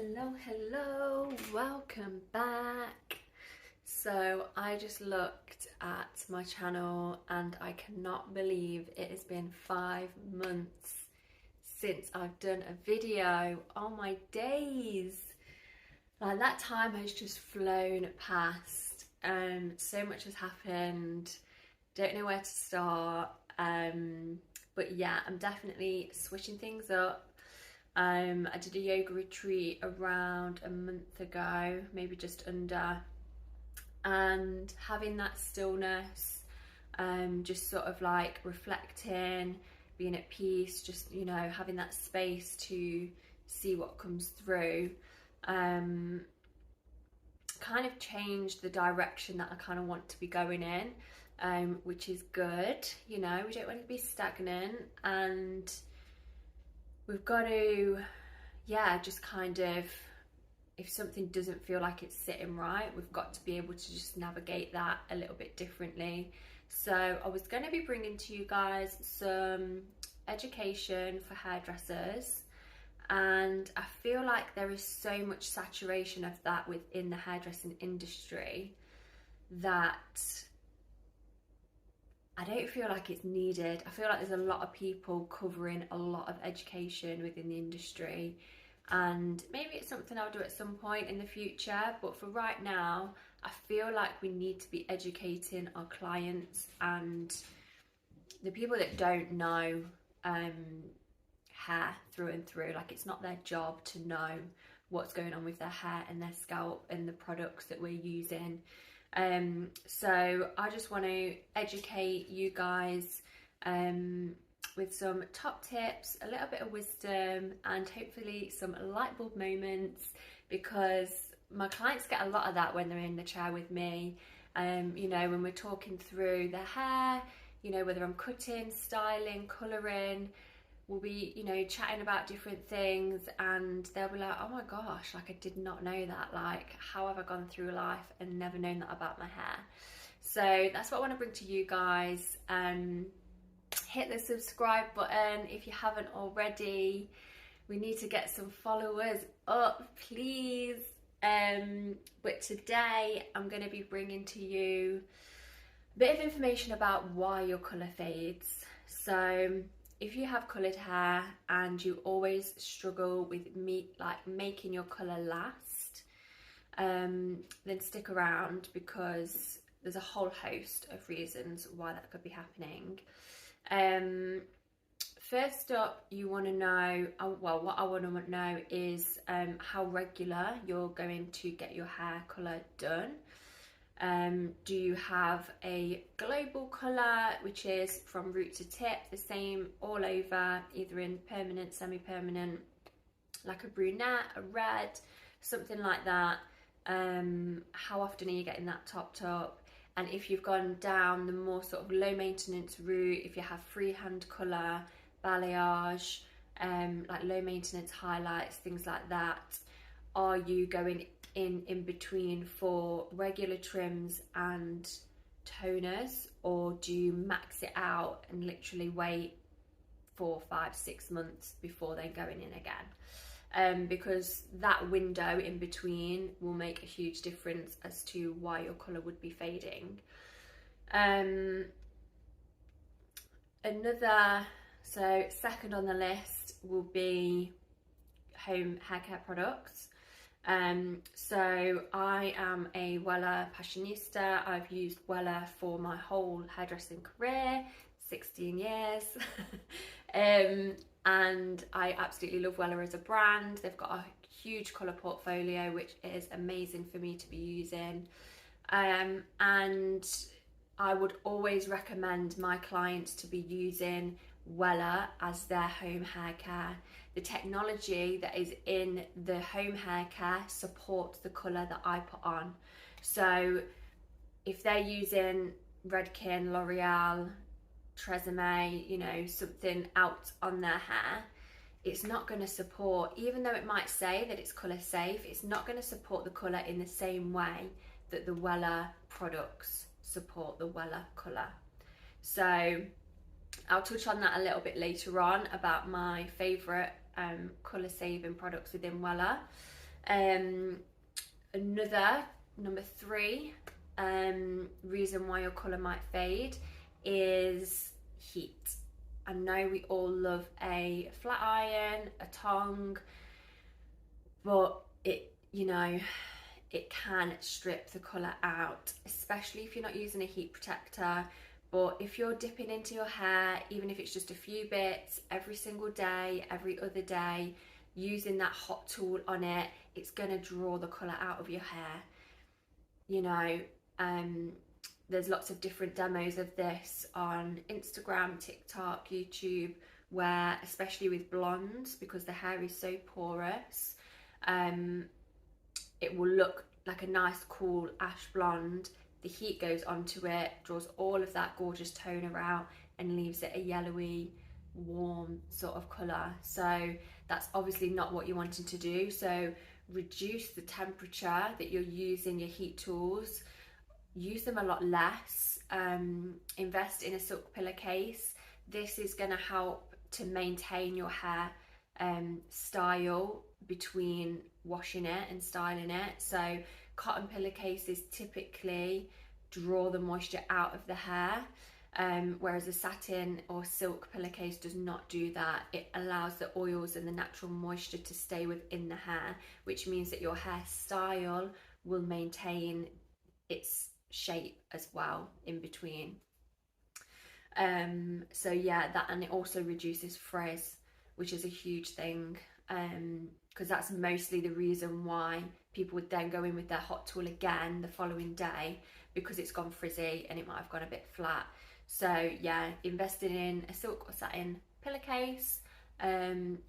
Hello, welcome back. So I just looked at my channel and I cannot believe it has been 5 months since I've done a video. Oh my days. Like, that time has just flown past. So much has happened. Don't know where to start. But yeah, I'm definitely switching things up. I did a yoga retreat around a month ago, maybe just under, and having that stillness, just sort of like reflecting, being at peace, just, having that space to see what comes through, kind of changed the direction that I kind of want to be going in, which is good. We don't want to be stagnant, and we've got to, just kind of, if something doesn't feel like it's sitting right, we've got to be able to just navigate that a little bit differently. So I was going to be bringing to you guys some education for hairdressers, and I feel like there is so much saturation of that within the hairdressing industry that I don't feel like it's needed. I feel like there's a lot of people covering a lot of education within the industry, and maybe it's something I'll do at some point in the future, but for right now I feel like we need to be educating our clients and the people that don't know hair through and through. Like, it's not their job to know what's going on with their hair and their scalp and the products that we're using. So I just want to educate you guys with some top tips, a little bit of wisdom, and hopefully some light bulb moments, because my clients get a lot of that when they're in the chair with me. When we're talking through their hair, whether I'm cutting, styling, colouring, we'll be, chatting about different things, and they'll be like, oh my gosh, like, I did not know that. Like, how have I gone through life and never known that about my hair? So that's what I want to bring to you guys. Hit the subscribe button if you haven't already. We need to get some followers up, please. But today I'm going to be bringing to you a bit of information about why your colour fades. So if you have coloured hair and you always struggle with making your colour last, then stick around, because there's a whole host of reasons why that could be happening. First up, you want to know, what I want to know is how regular you're going to get your hair colour done. Do you have a global colour, which is from root to tip, the same all over, either in permanent, semi-permanent, like a brunette, a red, something like that? How often are you getting that topped up? And if you've gone down the more sort of low maintenance route, if you have freehand colour, balayage, like low maintenance highlights, things like that, are you going in between for regular trims and toners, or do you max it out and literally wait 4, 5, 6 months before then going in again? Because that window in between will make a huge difference as to why your colour would be fading. Second on the list will be home hair care products. So I am a Wella passionista. I've used Wella for my whole hairdressing career, 16 years. And I absolutely love Wella as a brand. They've got a huge colour portfolio, which is amazing for me to be using. And I would always recommend my clients to be using Wella as their home hair care. The technology that is in the home hair care supports the colour that I put on. So if they're using Redken, L'Oreal, Tresemme, something out on their hair, it's not going to support, even though it might say that it's colour safe, it's not going to support the colour in the same way that the Wella products support the Wella colour. So I'll touch on that a little bit later on about my favourite colour saving products within Wella. Another, number three, reason why your colour might fade is heat. I know we all love a flat iron, a tongue, but it can strip the colour out, especially if you're not using a heat protector. But if you're dipping into your hair, even if it's just a few bits every single day, every other day, using that hot tool on it, it's going to draw the colour out of your hair. There's lots of different demos of this on Instagram, TikTok, YouTube, where, especially with blondes, because the hair is so porous, it will look like a nice cool ash blonde. The heat goes onto it, draws all of that gorgeous toner out and leaves it a yellowy, warm sort of colour. So that's obviously not what you're wanting to do. So reduce the temperature that you're using your heat tools, use them a lot less, invest in a silk pillowcase. This is going to help to maintain your hair style between washing it and styling it. So cotton pillowcases typically draw the moisture out of the hair, whereas a satin or silk pillowcase does not do that. It allows the oils and the natural moisture to stay within the hair, which means that your hairstyle will maintain its shape as well in between. So yeah, that, and it also reduces frizz, which is a huge thing, because that's mostly the reason why people would then go in with their hot tool again the following day, because it's gone frizzy and it might have gone a bit flat. So yeah, investing in a silk or satin pillowcase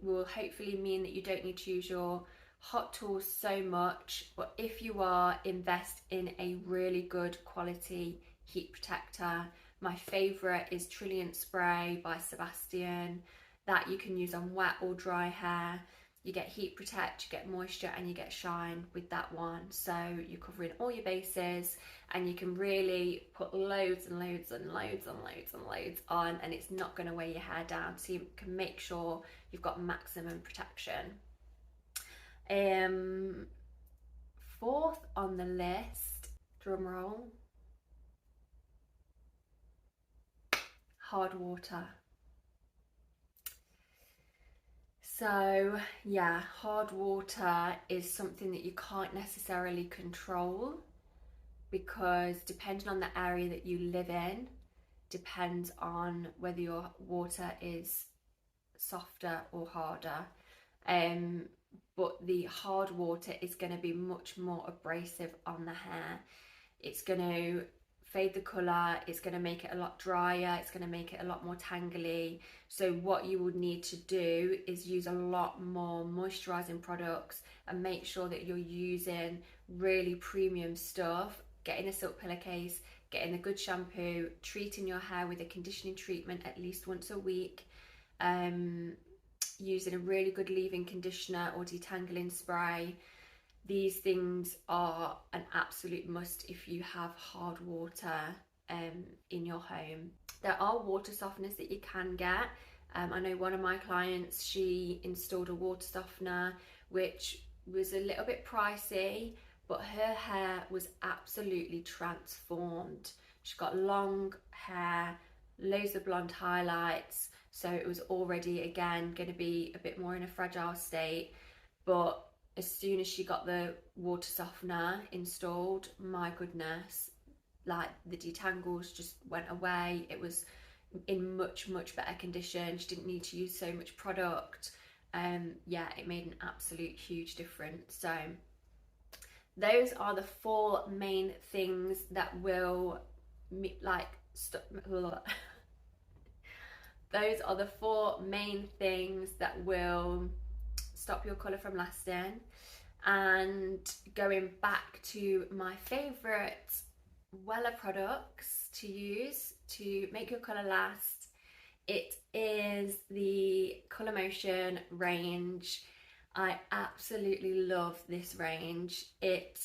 will hopefully mean that you don't need to use your hot tools so much, but if you are, invest in a really good quality heat protector. My favourite is Trilliant Spray by Sebastian, that you can use on wet or dry hair. You get heat protect, you get moisture, and you get shine with that one. So you're covering all your bases, and you can really put loads and loads and loads and loads and loads on, and it's not going to weigh your hair down, so you can make sure you've got maximum protection. Fourth on the list, drum roll, hard water. So yeah, hard water is something that you can't necessarily control, because depending on the area that you live in, depends on whether your water is softer or harder. But the hard water is going to be much more abrasive on the hair. It's going to fade the colour, it's going to make it a lot drier, it's going to make it a lot more tangly. So what you would need to do is use a lot more moisturising products and make sure that you're using really premium stuff, getting a silk pillowcase, getting a good shampoo, treating your hair with a conditioning treatment at least once a week, using a really good leave-in conditioner or detangling spray. These things are an absolute must if you have hard water in your home. There are water softeners that you can get. I know one of my clients, she installed a water softener which was a little bit pricey, but her hair was absolutely transformed. She got long hair, loads of blonde highlights, so it was already again going to be a bit more in a fragile state. But as soon as she got the water softener installed, my goodness, like the detangles just went away. It was in much better condition. She didn't need to use so much product. Yeah, it made an absolute huge difference. So those are the four main things that will those are the four main things that will stop your colour from lasting. And going back to my favourite Wella products to use to make your colour last, it is the Colour Motion range. I absolutely love this range. It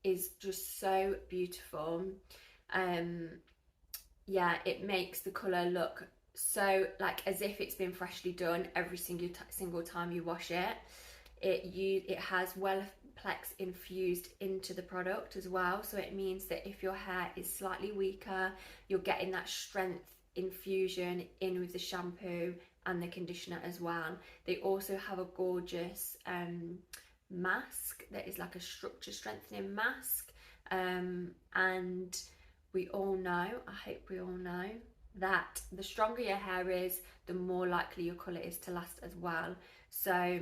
is just so beautiful. Yeah, it makes the colour look so like as if it's been freshly done every single time you wash it. It has Wella complex infused into the product as well. So it means that if your hair is slightly weaker, you're getting that strength infusion in with the shampoo and the conditioner as well. They also have a gorgeous mask that is like a structure strengthening mask, and we all know, I hope we all know, that the stronger your hair is, the more likely your colour is to last as well. So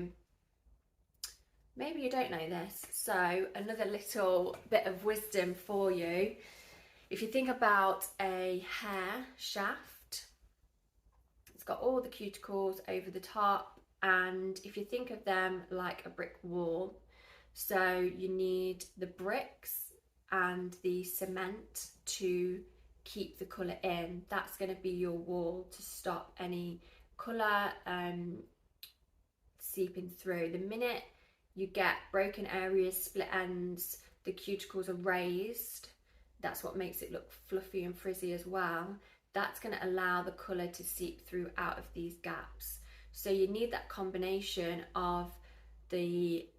maybe you don't know this, so another little bit of wisdom for you. If you think about a hair shaft, it's got all the cuticles over the top, and if you think of them like a brick wall, so you need the bricks and the cement to keep the colour in. That's going to be your wall to stop any colour seeping through. The minute you get broken areas, split ends, the cuticles are raised, that's what makes it look fluffy and frizzy as well. That's going to allow the colour to seep through out of these gaps. So you need that combination of the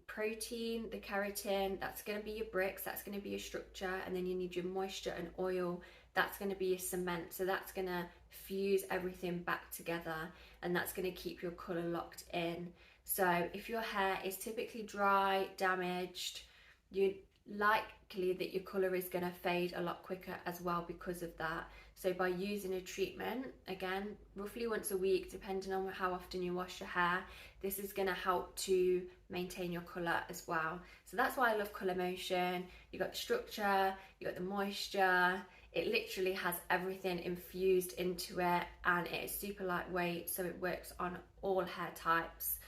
protein, the keratin, that's going to be your bricks, that's going to be your structure, and then you need your moisture and oil, that's going to be your cement. So that's going to fuse everything back together, and that's going to keep your colour locked in. So if your hair is typically dry, damaged, you're likely that your colour is going to fade a lot quicker as well because of that. So by using a treatment, again, roughly once a week, depending on how often you wash your hair, this is going to help to maintain your colour as well. So that's why I love Colour Motion. You got the structure, you got the moisture, it literally has everything infused into it, and it is super lightweight, so it works on all hair types.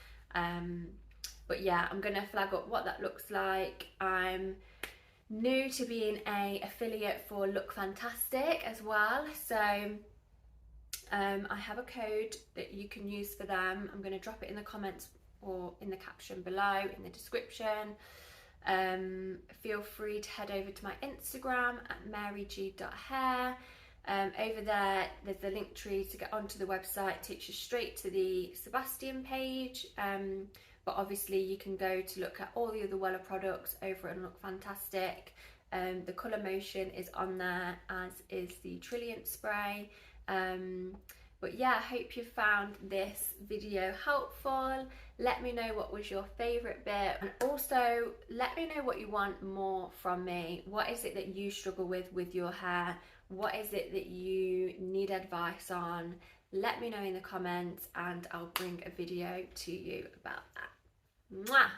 But yeah, I'm going to flag up what that looks like. I'm new to being an affiliate for Look Fantastic as well, so I have a code that you can use for them. I'm going to drop it in the comments or in the caption below, in the description. Feel free to head over to my Instagram at maryg.hair. Over there, there's the link tree to get onto the website. It takes you straight to the Sebastian page. But obviously you can go to look at all the other Wella products over at Look Fantastic. The Colour Motion is on there, as is the Trilliant spray. But yeah, I hope you found this video helpful. Let me know what was your favourite bit, and also let me know what you want more from me. What is it that you struggle with your hair? What is it that you need advice on? Let me know in the comments and I'll bring a video to you about that. Mwah!